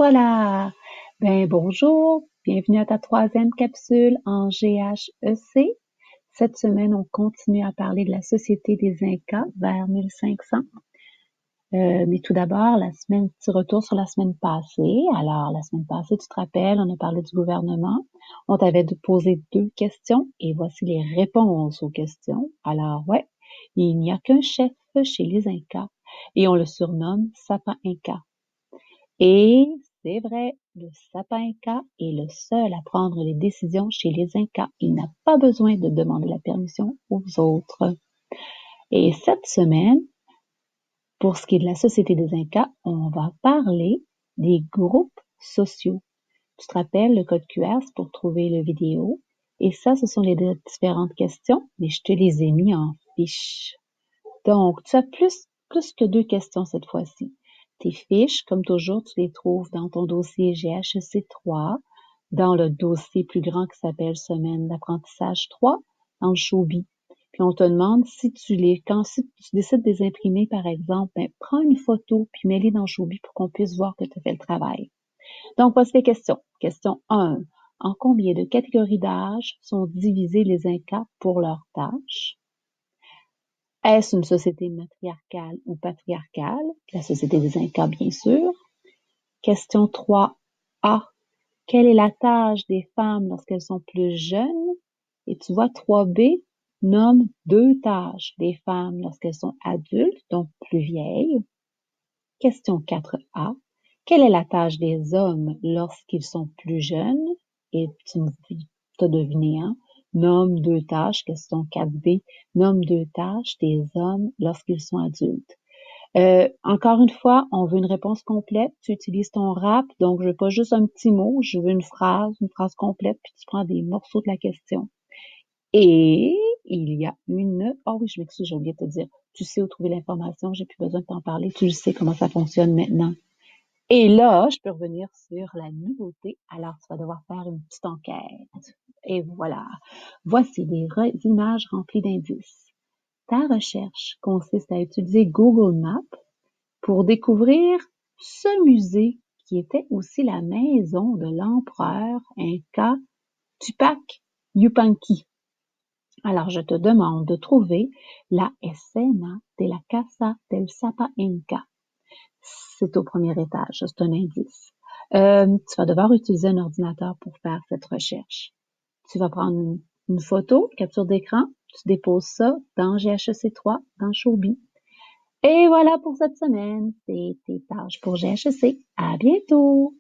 Voilà! Ben bonjour, bienvenue à ta troisième capsule en GHEC. Cette semaine, on continue à parler de la société des Incas vers 1500. Mais tout d'abord, petit retour sur la semaine passée. Alors, la semaine passée, tu te rappelles, on a parlé du gouvernement. On t'avait posé 2 questions et voici les réponses aux questions. Alors, ouais, il n'y a qu'un chef chez les Incas et on le surnomme Sapin Inca. Et c'est vrai, le sapin Inca est le seul à prendre les décisions chez les Incas. Il n'a pas besoin de demander la permission aux autres. Et cette semaine, pour ce qui est de la société des Incas, on va parler des groupes sociaux. Tu te rappelles le code QR pour trouver le vidéo. Et ça, ce sont les différentes questions, mais je te les ai mis en fiche. Donc, tu as plus que 2 questions cette fois-ci. Tes fiches, comme toujours, tu les trouves dans ton dossier GHEC 3, dans le dossier plus grand qui s'appelle Semaine d'apprentissage 3, dans le Showbie. Puis on te demande si tu décides de les imprimer, par exemple, prends une photo puis mets-les dans le Showbie pour qu'on puisse voir que tu as fait le travail. Donc, voici les questions. Question 1. En combien de catégories d'âge sont divisés les Incas pour leurs tâches? Est-ce une société matriarcale ou patriarcale? La société des Incas, bien sûr. Question 3A. Quelle est la tâche des femmes lorsqu'elles sont plus jeunes? Et tu vois, 3B nomme 2 tâches des femmes lorsqu'elles sont adultes, donc plus vieilles. Question 4A. Quelle est la tâche des hommes lorsqu'ils sont plus jeunes? Et tu as deviné, hein? Nomme 2 tâches. Question 4B. Nomme 2 tâches des hommes lorsqu'ils sont adultes. Encore une fois, on veut une réponse complète. Tu utilises ton rap, donc je veux pas juste un petit mot, je veux une phrase complète, puis tu prends des morceaux de la question. Et il y a oh oui, je m'excuse, j'ai oublié de te dire. Tu sais où trouver l'information, j'ai plus besoin de t'en parler, tu sais comment ça fonctionne maintenant. Et là, je peux revenir sur la nouveauté. Alors, tu vas devoir faire une petite enquête. Et voilà. Voici des images remplies d'indices. Ta recherche consiste à utiliser Google Maps pour découvrir ce musée qui était aussi la maison de l'empereur Inca Tupac Yupanqui. Alors, je te demande de trouver la escena de la Casa del Sapa Inca. C'est au premier étage, c'est un indice. Tu vas devoir utiliser un ordinateur pour faire cette recherche. Tu vas prendre une photo, capture d'écran, tu déposes ça dans GHEC 3, dans Showbie. Et voilà pour cette semaine. C'est tes tâches pour GHEC. À bientôt!